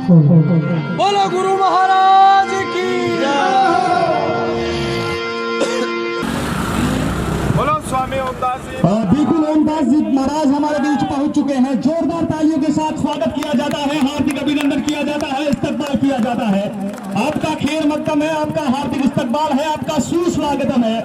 बोलो गुरु महाराज की बोलो स्वामी ओमदास जी। बिल्कुल ओमदास जी महाराज हमारे बीच पहुंच चुके हैं। जोरदार तालियों के साथ स्वागत किया जाता है, हार्दिक अभिनंदन किया जाता है, इस्तकबाल किया जाता है। आपका खैर मकदम है, आपका हार्दिक इस्तकबाल है, आपका सुस्वागतम है।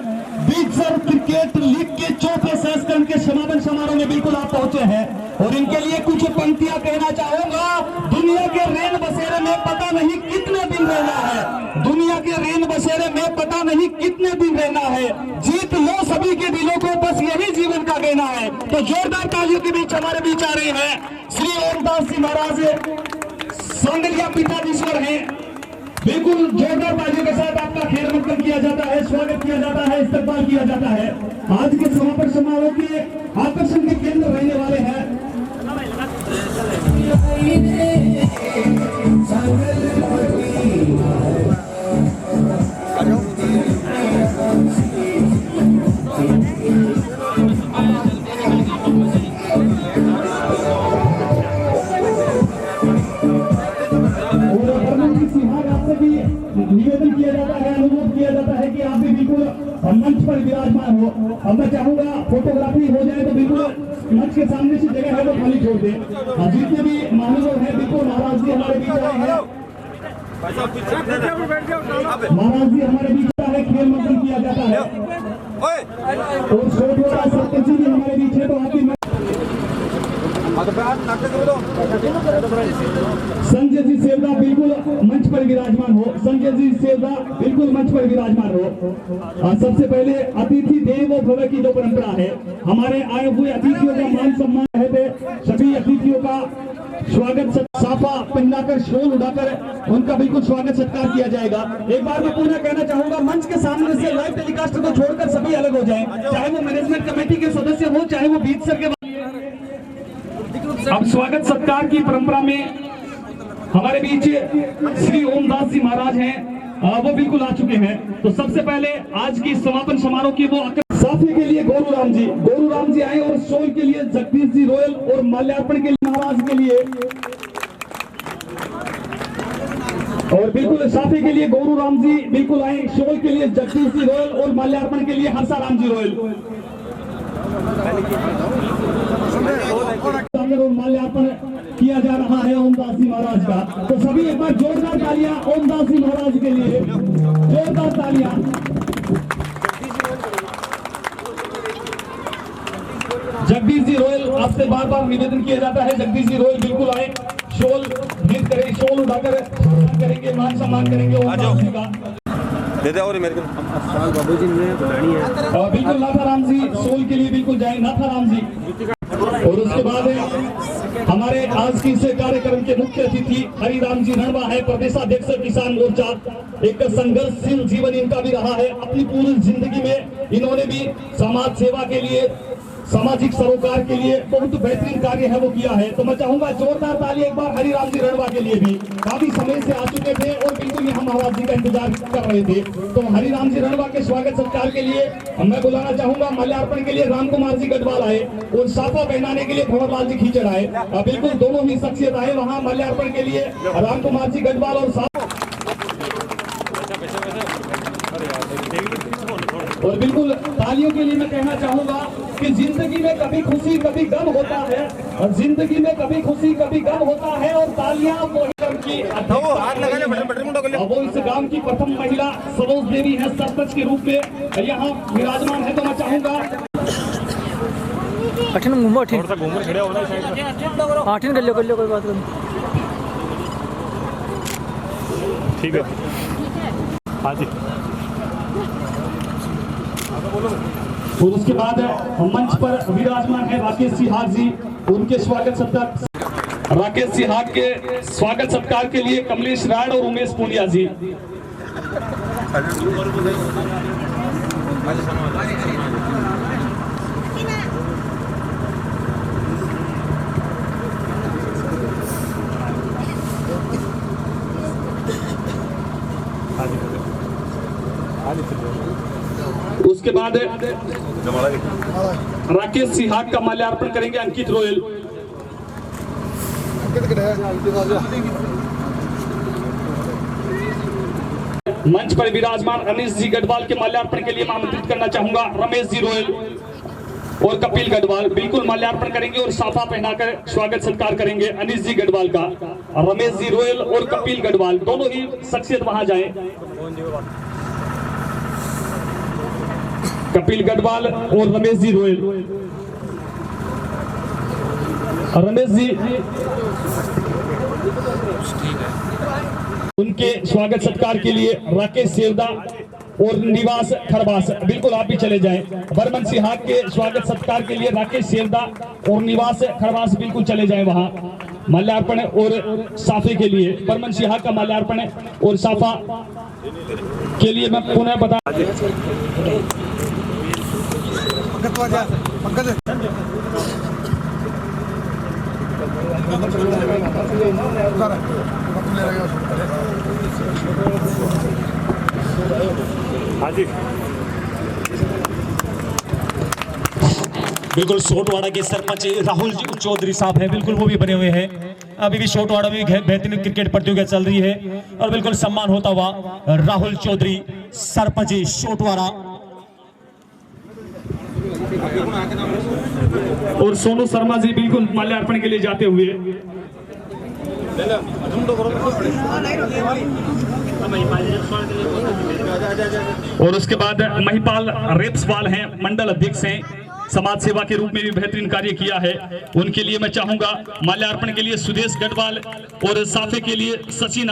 बीचसर क्रिकेट लीग के चौथे संस्करण के समापन समारोह में बिल्कुल आप पहुंचे हैं और इनके लिए कुछ पंक्तियां कहना चाहूंगा। दुनिया के रेन बसेरे में पता नहीं कितने दिन रहना है, दुनिया के रेन बसेरे में पता नहीं कितने दिन रहना है। जीत लो सभी के दिलों को, बस यही जीवन का कहना है। तो जोरदार तालियों के बीच हमारे बीच आ रहे हैं श्री ओमदास जी महाराज, सांगलिया पीठाधीश्वर हैं। बिल्कुल जोरदार तालियों के साथ आपका खैर मकदम किया जाता है, स्वागत किया जाता है, इस्तकबाल किया जाता है। आज के समापन समारोह के आकर्षण के केंद्र रहने वाले हैं निवेदन किया जाता है, अनुरोध किया जाता है कि आप भी बिल्कुल मंच पर विराजमान हो। अब मैं चाहूंगा फोटोग्राफी हो जाए तो बिल्कुल मंच के सामने से जगह है वो खाली छोड़ दे। जितने भी महानुभाव हैं बिल्कुल महाराज जी हमारे बीच आए हैं, महाराज जी हमारे बीच आए, खेल मंथन किया जाता है और सरपंच जी भी हमारे बीच है। तो आपकी संजय जी सेवदा बिल्कुल मंच पर विराजमान हो, संजय जी सेवदा बिल्कुल मंच पर विराजमान हो। सबसे पहले अतिथि देवो भव की जो परंपरा है, हमारे आए हुए अतिथियों का मान सम्मान रहते, सभी अतिथियों का स्वागत साफा पहनाकर शॉल उड़ाकर उनका बिल्कुल स्वागत सत्कार किया जाएगा। एक बार मैं पुनः कहना चाहूंगा, मंच के सामने से लाइव टेलीकास्ट को छोड़कर सभी अलग हो जाएं, चाहे वो मैनेजमेंट कमेटी के सदस्य हो, चाहे वो बीच सर के। अब स्वागत सत्कार की परंपरा में हमारे बीच श्री ओमदास जी महाराज हैं, वो बिल्कुल आ चुके हैं। तो सबसे पहले आज की समापन समारोह की वो साफे के लिए गौरू राम जी आए और शॉल के लिए जगदीश जी रोयल और माल्यार्पण के लिए महाराज के लिए, और बिल्कुल साफे के लिए गौरू राम जी बिल्कुल आए, शॉल के लिए जगदीश जी रोयल और माल्यार्पण के लिए हर्षा राम जी रोयल और माल्यार्पण किया जा रहा है ओमदास जी महाराज का। तो सभी एक बार जोरदार तालियां ओमदास जी महाराज के लिए, जोरदार तालियां। जगदीश जी रोयल, आपसे बार बार निवेदन किया जाता है, जगदीश जी रोयल बिल्कुल आए, शॉल भेंट करें, शॉल उठाकर करेंगे, मान सम्मान करेंगे ओमदास जी का। और मेरे बाबू जी ने बनानी है बिल्कुल नाथाराम जी शॉल के लिए बिल्कुल जाए, नाथाराम जी। और उसके बाद हमारे आज की इस कार्यक्रम के मुख्य अतिथि हरिराम जी रणवा है, प्रदेशाध्यक्ष किसान मोर्चा। एक संघर्षशील जीवन इनका भी रहा है, अपनी पूरी जिंदगी में इन्होंने भी समाज सेवा के लिए, सामाजिक सरोकार के लिए बहुत बेहतरीन कार्य है वो किया है। तो मैं चाहूंगा जोरदार ताली एक बार हरिराम जी रणवा के लिए भी, काफी समय से आ चुके थे और बिल्कुल हम महाराज जी का इंतजार कर रहे थे। तो हरिराम जी रणवा के स्वागत सत्कार के लिए मैं बुलाना चाहूंगा, माल्यार्पण के लिए राम कुमार जी गढ़वाल आए और साफा पहनाने के लिए भंवरलाल जी खींचड़ आए। बिल्कुल दोनों ही शख्सियत आए वहाँ माल्यार्पण के लिए, राम कुमार जी गढ़वाल और बिल्कुल तालियों के लिए मैं कहना चाहूंगा कि जिंदगी में कभी खुशी कभी गम होता है, और जिंदगी में कभी खुशी कभी गम होता है, और तालियां वो इस गांव की प्रथम महिला सरोज देवी है, सरपंच के रूप में यहाँ विराजमान है। तो मैं चाहूंगा कर लो कोई बात नहीं, ठीक है। हाँ जी। और उसके बाद मंच पर विराजमान है राकेश सिहाग जी, उनके स्वागत सत्कार, राकेश सिहाग के स्वागत सत्कार के लिए कमलेश राड और उमेश पुनिया जी। उसके बाद राकेश सिहाग का माल्यार्पण करेंगे अंकित रोयल। मंच पर विराजमान अनीश जी गढ़वाल के माल्यार्पण के लिए मैं आमंत्रित करना चाहूंगा रमेश जी रोयल और कपिल गढ़वाल बिल्कुल माल्यार्पण करेंगे और साफा पहनाकर स्वागत सत्कार करेंगे अनीश जी गढ़वाल का। रमेश जी रोयल और कपिल गढ़वाल दोनों ही शख्सियत वहां जाएं। कपिल गढ़वाल और रमेश जी रोयल। रमेश जी उनके स्वागत सत्कार के लिए राकेश सेवदा और निवास खरबास बिल्कुल आप भी चले जाएं। बर्मन सिहाग के स्वागत सत्कार के लिए राकेश सेवदा और निवास खरबास बिल्कुल चले जाएं वहां माल्यार्पण और साफे के लिए। बर्मन सिहाग का माल्यार्पण और साफा के लिए मैं पुनः बता बिल्कुल सोटवाड़ा के सरपंच राहुल चौधरी साहब हैं, बिल्कुल वो भी बने हुए हैं। अभी भी सोटवाड़ा में बेहतरीन क्रिकेट प्रतियोगिता चल रही है और बिल्कुल सम्मान होता हुआ राहुल चौधरी सरपंच सोटवाड़ा और सोनू शर्मा जी बिल्कुल माल्यार्पण के लिए जाते हुए। और उसके बाद महिपाल रेप्सवाल हैं, मंडल अध्यक्ष हैं, समाज सेवा के रूप में भी बेहतरीन कार्य किया है। उनके लिए मैं चाहूंगा माल्यार्पण के लिए सुदेश गढ़वाल और साफे के लिए सचिन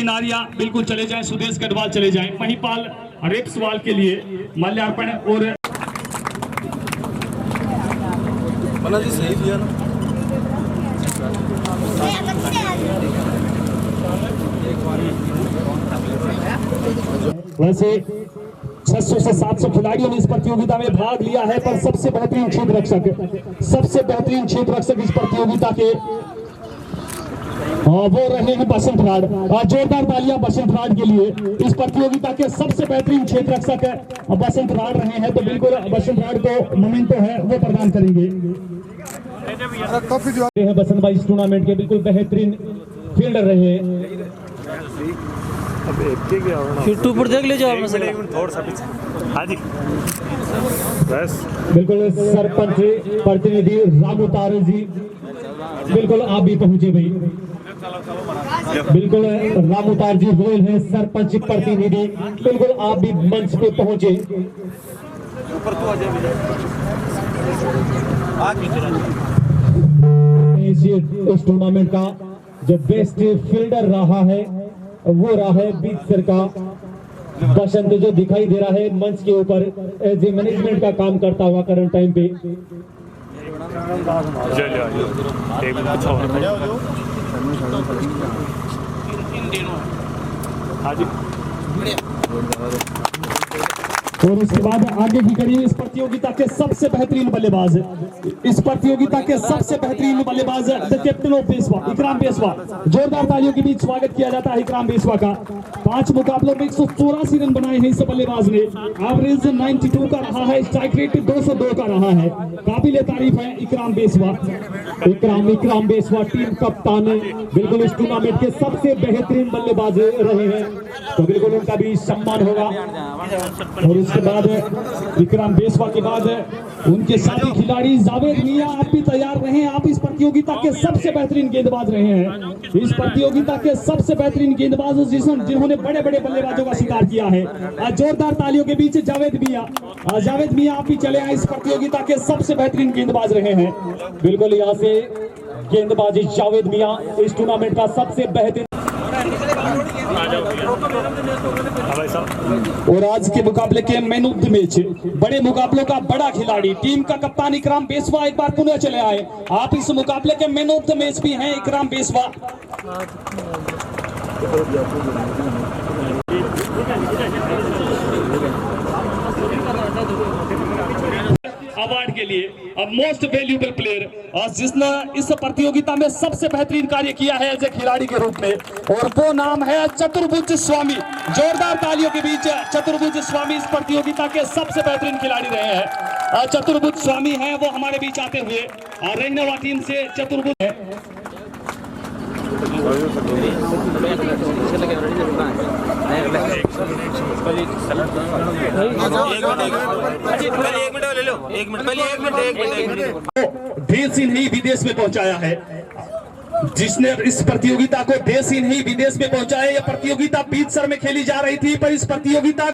आर्या बिल्कुल चले जाएं। सुदेश गढ़वाल चले जाएं। महिपाल रेप्सवाल के लिए माल्यार्पण और जी सही दिया ना। वैसे 600 से 700 खिलाड़ियों ने इस प्रतियोगिता में भाग लिया है, पर सबसे बेहतरीन क्षेत्र रक्षक इस प्रतियोगिता के वो रहे हैं बसंत राड। जोरदार तालियां बसंत राड के लिए। इस प्रतियोगिता के सबसे बेहतरीन क्षेत्र रक्षक बसंत राड रहे हैं, तो बिल्कुल बसंत राड को मोमेंटो है वो प्रदान करेंगे। बसंत भाई इस टूर्नामेंट के बिल्कुल बेहतरीन फील्डर रहे हैं। फिर ऊपर देख लीजिए आप मसला थोड़ा सा पीछे। हाँ जी बस बिल्कुल सरपंच प्रतिनिधि रामू तारे जी बिल्कुल आप भी पहुंचे भाई। बिल्कुल रामू तार जी रोयल है सरपंच प्रतिनिधि, बिल्कुल आप भी मंच पे पहुंचे। इस टूर्नामेंट का जो बेस्ट फील्डर रहा है वो रहा है बीच सर का बसंत, जो दिखाई दे रहा है मंच के ऊपर एज ए मैनेजमेंट का काम करता हुआ करंट टाइम पे। और उसके बाद आगे की कड़ी इस प्रतियोगिता के सबसे बेहतरीन बल्लेबाज द कैप्टन ऑफ बेसवा इकराम बेसवा। जोरदार तालियों के बीच स्वागत किया जाता है इकराम बेसवा का। 5 मुकाबलों में 184 रन बनाए हैं इस बल्लेबाज ने। एवरेज 92 का रहा है, स्ट्राइक रेट 202 का रहा है। काबिले तारीफ है इकराम बेसवा। इकराम बेसवा टीम कप्तान बिल्कुल इस टूर्नामेंट के सबसे बेहतरीन बल्लेबाज रहे हैं, तो बिल्कुल उनका भी सम्मान होगा। और उसके बाद इकराम बेसवा के बाद उनके साथी खिलाड़ी जावेद मियां, आप भी तैयार रहे। आप इस प्रतियोगिता के सबसे बेहतरीन गेंदबाज रहे हैं। इस प्रतियोगिता के सबसे बेहतरीन गेंदबाज जिन्होंने बड़े बड़े बल्लेबाजों का शिकार किया है। जोरदार तालियों के बीच जावेद मियां आप भी चले आए। इस प्रतियोगिता के सबसे बेहतरीन गेंदबाज रहे हैं। बिल्कुल यहाँ से गेंदबाजी जावेद मियां इस टूर्नामेंट का सबसे बेहतरीन। और आज के मुकाबले के मैन ऑफ द मैच, बड़े मुकाबलों का बड़ा खिलाड़ी, टीम का कप्तान इकराम बेसवा एक बार पुनः चले आए। आप इस मुकाबले के मैन ऑफ द मैच भी हैं इकराम बेसवा। अवार्ड के लिए अब मोस्ट वैल्यूएबल प्लेयर जिसने इस प्रतियोगिता में सबसे बेहतरीन कार्य किया है एज ए खिलाड़ी के रूप में, और वो नाम है चतुर्भुज स्वामी। जोरदार तालियों के बीच चतुर्भुज स्वामी इस प्रतियोगिता के सबसे बेहतरीन खिलाड़ी रहे हैं। चतुर्भुज स्वामी हैं वो हमारे बीच आते हुए। रहनेवा टीम से चतुर्भुज है। देश ही नहीं विदेश में पहुंचाया है, जिसने इस प्रतियोगिता को देश ही नहीं विदेश में पहुंचाया। यह प्रतियोगिता बीचसर में खेली जा रही थी, पर इस प्रतियोगिता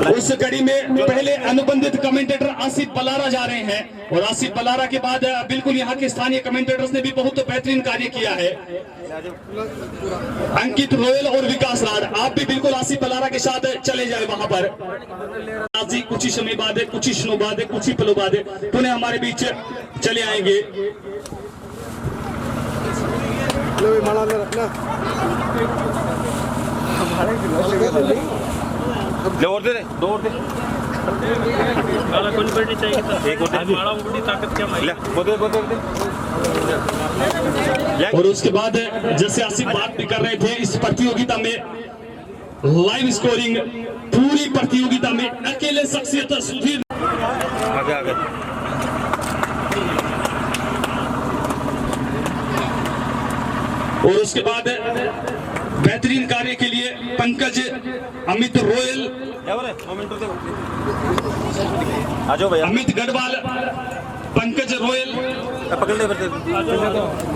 उस कड़ी में पहले अनुबंधित कमेंटेटर आसिफ बलारा जा रहे हैं, और आसिफ बलारा के बाद बिल्कुल यहाँ के स्थानीय कमेंटेटर्स ने भी बहुत बेहतरीन कार्य किया है। अंकित रोयल और विकास राज, आप भी बिल्कुल आसिफ बलारा के साथ चले जाए वहां पर। कुछ ही समय बाद, कुछ ही क्षणों बाद, कुछ ही पलों बाद पुनः हमारे बीच चले आएंगे। और दे दो और दे कौन बढ़नी चाहिए था एक और माड़ा बड़ी ताकत क्या ले वो दे और उसके बाद जैसे आसिफ बात भी कर रहे थे, इस प्रतियोगिता में लाइव स्कोरिंग पूरी प्रतियोगिता में अकेले शख्सियत सुधीर आगे आगे और उसके बाद बेहतरीन कार्य के लिए पंकज अमित रोयल, अमित गढ़वाल, पंकज रोयल,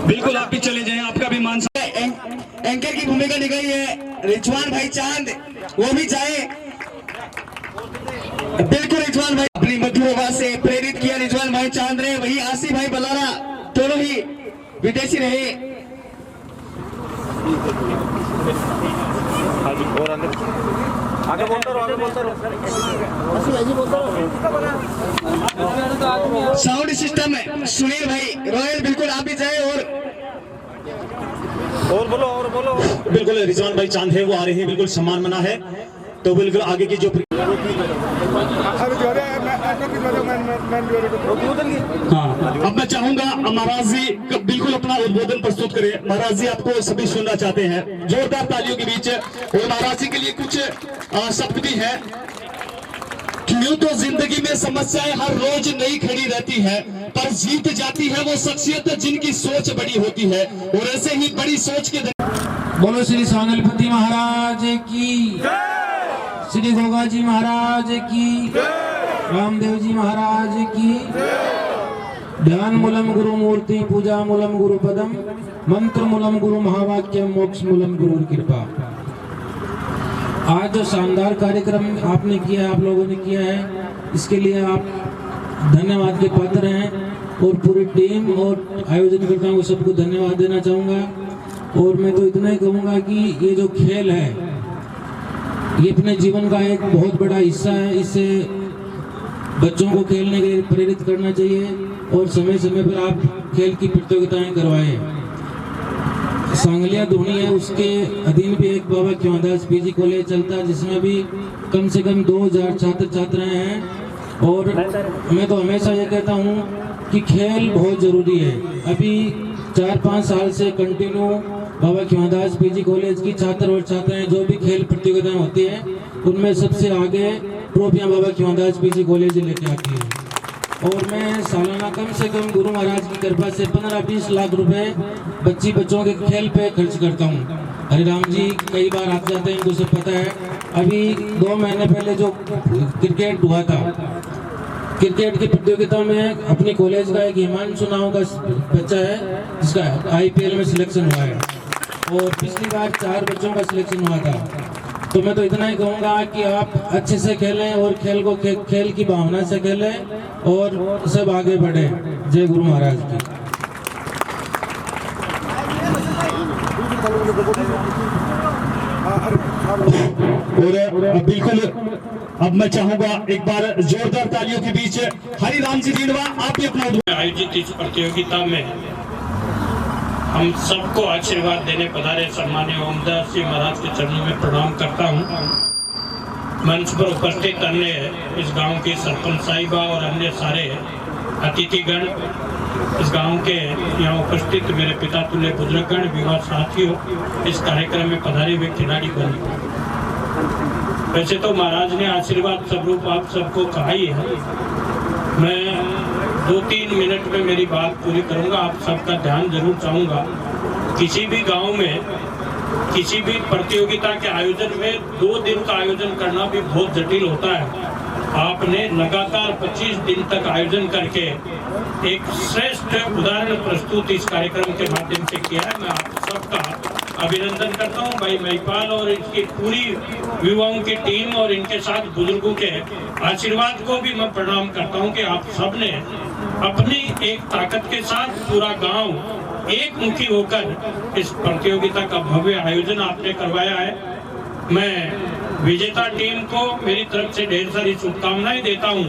बिल्कुल आप भी चले जाएं, आपका भी मान एंकर की भूमिका निभाई है रिजवान भाई चांद, वो भी जाए। बिल्कुल रिजवान भाई अपनी मधुर आवाज से प्रेरित किया रिजवान भाई चांद ने, वही आसिफ भाई बलारा दोनों ही विदेशी रहे। और अंदर आगे बोलता रहो, आगे बोलता रहो। साउंड सिस्टम है सुनील भाई रॉयल, बिल्कुल आप भी जाए। और बोलो बिल्कुल रिजवान भाई चांद है वो आ रहे हैं, बिल्कुल सम्मान मना है, तो बिल्कुल आगे की जो हाँ, अब मैं चाहूंगा महाराज जी बिल्कुल अपना उद्बोधन प्रस्तुत करें। महाराज जी आपको सभी सुनना चाहते हैं जोरदार तालियों के बीच, और महाराज जी के लिए कुछ शब्द भी है। यूं तो जिंदगी में समस्याएं हर रोज नई खड़ी रहती है, पर जीत जाती है वो शख्सियत जिनकी सोच बड़ी होती है, और ऐसे ही बड़ी सोच के बोलो श्री सांगलपति महाराज की, श्री गोगा जी महाराज की, रामदेव जी महाराज की। ध्यान मूलम गुरु मूर्ति, पूजा मूलम गुरु पदम, मंत्र मूलम गुरु महावाक्य, मोक्ष मूलम गुरु कृपा। आज जो शानदार कार्यक्रम आपने किया है, आप लोगों ने किया है, इसके लिए आप धन्यवाद के पात्र हैं, और पूरी टीम और आयोजनकर्ताओं को सबको धन्यवाद देना चाहूँगा। और मैं तो इतना ही कहूँगा कि ये जो खेल है ये अपने जीवन का एक बहुत बड़ा हिस्सा है, इससे बच्चों को खेलने के लिए प्रेरित करना चाहिए, और समय समय पर आप खेल की प्रतियोगिताएं करवाएं। सांगलिया धोनी है, उसके अधीन भी एक बाबा क्योंदास पीजी कॉलेज चलता है, जिसमें भी कम से कम 2000 छात्र छात्राएं हैं। और मैं तो हमेशा ये कहता हूँ कि खेल बहुत ज़रूरी है। अभी 4-5 साल से कंटिन्यू बाबा क्योंदास पीजी कॉलेज की छात्र और छात्राएं जो भी खेल प्रतियोगिताएं होती हैं, उनमें सबसे आगे ट्रॉफियां बाबा क्योंदास पीजी कॉलेज लेके आती है। और मैं सालाना कम से कम गुरु महाराज की कृपा से 15-20 लाख रुपए बच्चों के खेल पे खर्च करता हूँ। हरिराम जी कई बार आते जाते हैं, इनको सब पता है। अभी 2 महीने पहले जो क्रिकेट हुआ था, क्रिकेट की प्रतियोगिता में अपने कॉलेज का एक हिमांशु नाम का बच्चा है जिसका IPL में सिलेक्शन हुआ है, और पिछली बार 4 बच्चों का सिलेक्शन हुआ था। तो मैं तो इतना ही कहूँगा कि आप अच्छे से खेलें, और खेल को खेल की भावना से खेलें, और सब आगे बढ़े। जय गुरु महाराज की। और बिल्कुल अब मैं चाहूंगा एक बार जोरदार तालियों के बीच हरिराम जी रीणवा, आप भी अपना आयोजित इस प्रतियोगिता में हम सबको आशीर्वाद देने पधारे सम्मानीय ओमदास जी महाराज के चरणों में प्रणाम करता हूं। मंच पर उपस्थित अन्य इस गांव की सरपंच साहिबा और अन्य सारे अतिथिगण, इस गांव के यहाँ उपस्थित मेरे पिता तुल्य बुजुर्गगण, विवाह साथियों, इस कार्यक्रम में पधारे हुए खिलाड़ी बंधु। वैसे तो महाराज ने आशीर्वाद स्वरूप आप सबको कहा ही है, मैं 2-3 मिनट में मेरी बात पूरी करूंगा। आप सबका ध्यान जरूर चाहूंगा। किसी भी गांव में किसी भी प्रतियोगिता के आयोजन में 2 दिन का आयोजन करना भी बहुत जटिल होता है। आपने लगातार 25 दिन तक आयोजन करके एक श्रेष्ठ उदाहरण प्रस्तुत इस कार्यक्रम के माध्यम से किया है। मैं आप सबका अभिनंदन करता हूं भाई महिपाल और इसकी पूरी युवाओं की टीम और इनके साथ बुजुर्गों के आशीर्वाद को भी मैं प्रणाम करता हूं कि आप सबने अपनी एक ताकत के साथ पूरा गांव एक मुखी होकर इस प्रतियोगिता का भव्य आयोजन आपने करवाया है। मैं विजेता टीम को मेरी तरफ से ढेर सारी शुभकामनाएं देता हूं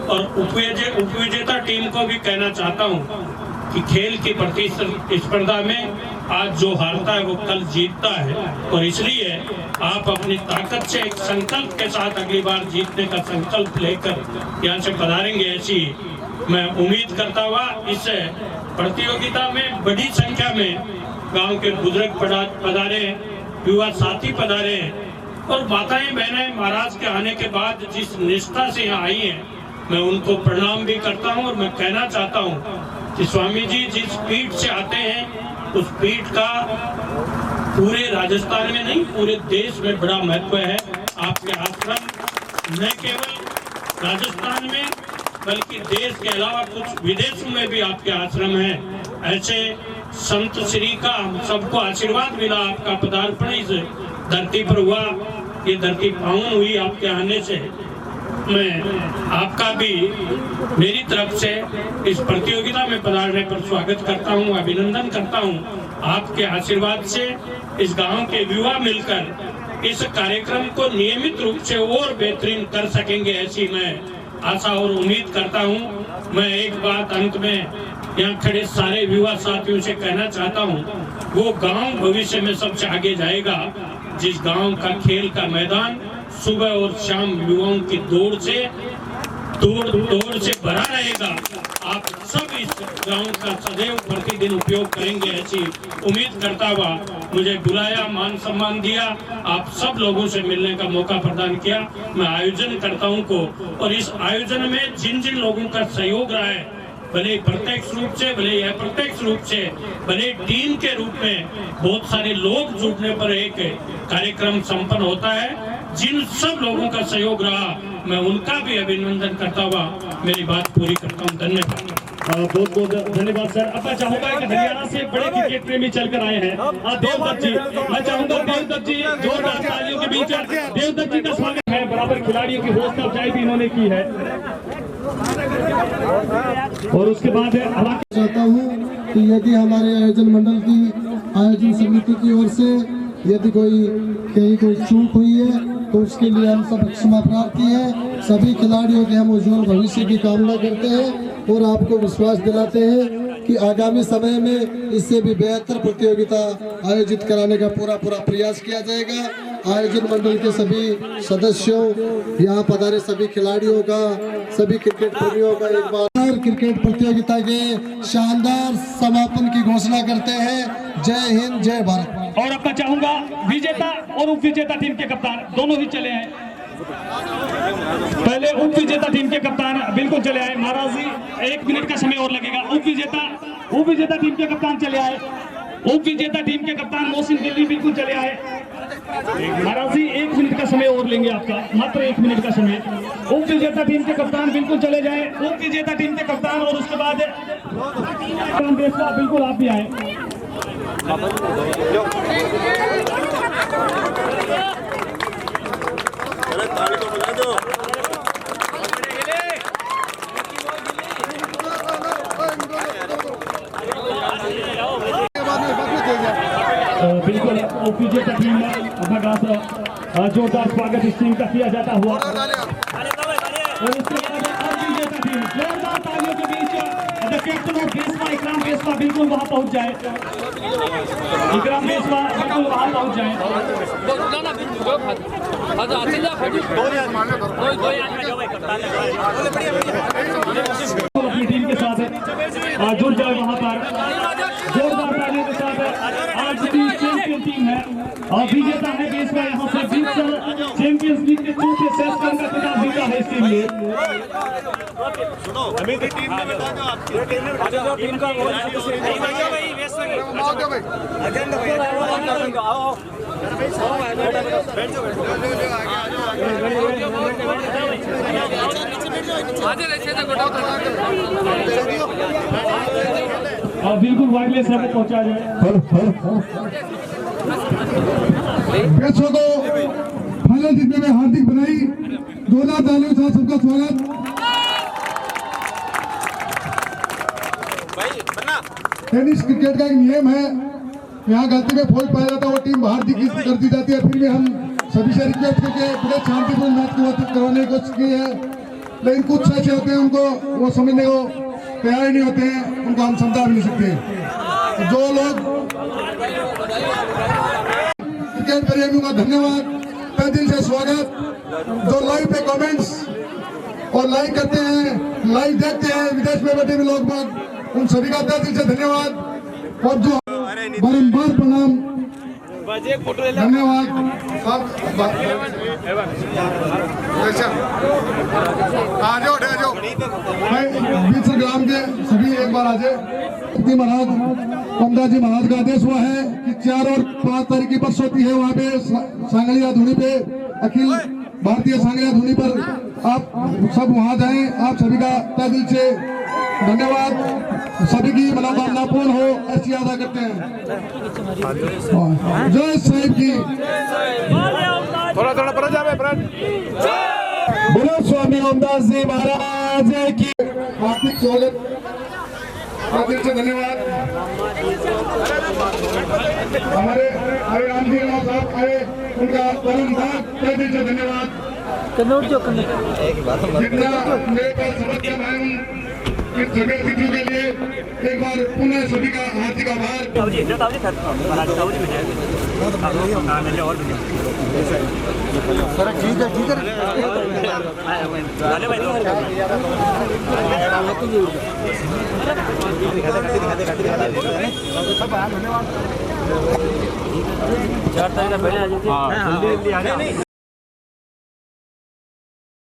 और उपविजेता टीम को भी कहना चाहता हूं कि खेल की प्रतिस्पर्धा में आज जो हारता है वो कल जीतता है और इसलिए आप अपनी ताकत से एक संकल्प के साथ अगली बार जीतने का संकल्प लेकर यहाँ से पधारेंगे, ऐसी मैं उम्मीद करता हुआ इस प्रतियोगिता में बड़ी संख्या में गांव के बुजुर्ग पधारे, युवा साथी पधारे और माताएं बहनें महाराज के आने के बाद जिस निष्ठा से यहाँ आई हैं, मैं उनको प्रणाम भी करता हूँ और मैं कहना चाहता हूँ कि स्वामी जी जिस पीठ से आते हैं उस पीठ का पूरे राजस्थान में नहीं पूरे देश में बड़ा महत्व है। आपके आश्रम न केवल राजस्थान में बल्कि देश के अलावा कुछ विदेशों में भी आपके आश्रम हैं। ऐसे संत श्री का हम सबको आशीर्वाद मिला, आपका पदार्पण इस धरती पर हुआ, ये धरती पावन हुई आपके आने से। मैं आपका भी मेरी तरफ से इस प्रतियोगिता में पधारने पर स्वागत करता हूं, अभिनंदन करता हूं। आपके आशीर्वाद से इस गांव के युवा मिलकर इस कार्यक्रम को नियमित रूप से और बेहतरीन कर सकेंगे, ऐसी मैं आशा और उम्मीद करता हूं। मैं एक बात अंत में यहाँ खड़े सारे युवा साथियों से कहना चाहता हूं, वो गांव भविष्य में सबसे आगे जाएगा जिस गांव का खेल का मैदान सुबह और शाम युवाओं की दौड़ से भरा रहेगा। आप सब इस ग्राउंड का सदैव प्रतिदिन उपयोग करेंगे, ऐसी उम्मीद करता हुआ मुझे बुलाया, मान सम्मान दिया, आप सब लोगों से मिलने का मौका प्रदान किया। मैं आयोजन करताओं को और इस आयोजन में जिन जिन लोगों का सहयोग रहा है, भले प्रत्यक्ष रूप से भले अप्रत्यक्ष रूप से भले टीम के रूप में बहुत सारे लोग जुटने पर एक कार्यक्रम संपन्न होता है। जिन सब लोगों का सहयोग रहा मैं उनका भी अभिनंदन करता हुआ मेरी बात पूरी करता हूँ। धन्यवाद। बहुत बहुत धन्यवाद सर। अब मैं चाहूंगा कि हरियाणा से बड़े क्रिकेट प्रेमी चलकर आए हैं देवदत्त जी, मैं चाहूंगा देवदत्त जी जोरदार तालियों के बीच देवदत्त जी का स्वागत है। बराबर खिलाड़ियों की हौसला अफजाई भी इन्होंने की है और उसके बाद चाहता हूँ कि यदि हमारे आयोजन मंडल की आयोजन समिति की ओर से यदि कहीं कोई चूक हुई है तो उसके लिए हम सब क्षमा प्रार्थी हैं। सभी खिलाड़ियों के हम उज्जवल भविष्य की कामना करते हैं और आपको विश्वास दिलाते हैं कि आगामी समय में इससे भी बेहतर प्रतियोगिता आयोजित कराने का पूरा प्रयास किया जाएगा। आयोजन मंडल के सभी सदस्यों, यहाँ पधारे सभी खिलाड़ियों का, सभी क्रिकेट प्रेमियों का एक बार क्रिकेट प्रतियोगिता के शानदार समापन की घोषणा करते हैं। जय हिंद, जय भारत। और अब मैं चाहूंगा विजेता और उप विजेता टीम के कप्तान दोनों ही चले आए। पहले उप विजेता टीम के कप्तान बिल्कुल चले आए। महाराज जी 1 मिनट का समय और लगेगा। उप विजेता टीम के कप्तान चले आए। उप विजेता टीम के कप्तान मोहसिन दिल्ली बिल्कुल चले आए। महाराज जी 1 मिनट का समय और लेंगे आपका, मात्र 1 मिनट का समय। उप विजेता टीम के कप्तान बिल्कुल चले जाए। उप विजेता टीम के कप्तान और उसके बाद बिल्कुल आप भी आए। बिल्कुल विजेता टीम जोरदार स्वागत इस टीम का किया जाता हुआ और उसके बाद विजेता टीम जोरदार तालियों के बीच कैप्टन ऑफ बेसवा इकराम बेसवा बिल्कुल वहां पहुंच जाए। इकराम बेसवा बिल्कुल वहां पहुंच जाए। अपनी टीम के साथ जुड़ जाए वहां पर जोरदार तालियों के साथ। आज की चैंपियन टीम है और विजेता है बेसवा, यहाँ से 20 साल चैंपियंस लीग के चौथे सेट का खिताब जीता है इसके लिए। टीम का और बिल्कुल वायरलेस है, पहुंचा जाए। बच्चों को फाइनल जीतने में हार्दिक बधाई, 2,000 तालियों के साथ सबका स्वागत। टेनिस क्रिकेट का एक नियम है, यहाँ गलती में फौज पाया जाता है वो टीम बाहर कर दी जाती है। फिर भी हम सभी से रिक्वेस्ट करके बड़े शांतिपूर्ण मैच को करवाने की कोशिश की है, लेकिन कुछ ऐसे होते हैं उनको वो समझने को तैयार ही नहीं होते हैं, उनको हम समझा भी नहीं सकते। जो लोग क्रिकेट प्रेमियों का धन्यवाद, तहे दिल से स्वागत। जो लाइव पे कमेंट्स और लाइक करते हैं, लाइव देखते हैं विदेश में बैठे हुए लोग बाग, उन सभी का तहे दिल से धन्यवाद। और जो बारंबार प्रणाम, धन्यवाद। बीच ग्राम के सभी एक बार आ जाए। महाराज कमदा जी महाराज का आदेश हुआ है कि 4 और 5 तारीख की बस होती है वहाँ पे सांगलिया धुनी पे, अखिल भारतीय सांगलिया धुनी पर आप सब वहाँ जाएं। आप सभी का तहे दिल से धन्यवाद। सभी की मनोकामना पूर्ण हो ऐसी आशा करते हैं। जय साहिब की। थोड़ा पर जावे बोलो स्वामी रामदास जी महाराज की। हार्दिक स्वागत, दिल से धन्यवाद। हमारे राम जी साहब आए, उनका परम तहे दिल से धन्यवाद। जितना मेरे पास समस्या है इस जगह अतिथियों के लिए एक बार पुनः सभी का हार्दिक आभार। चार तारीख पहले आ जाती है।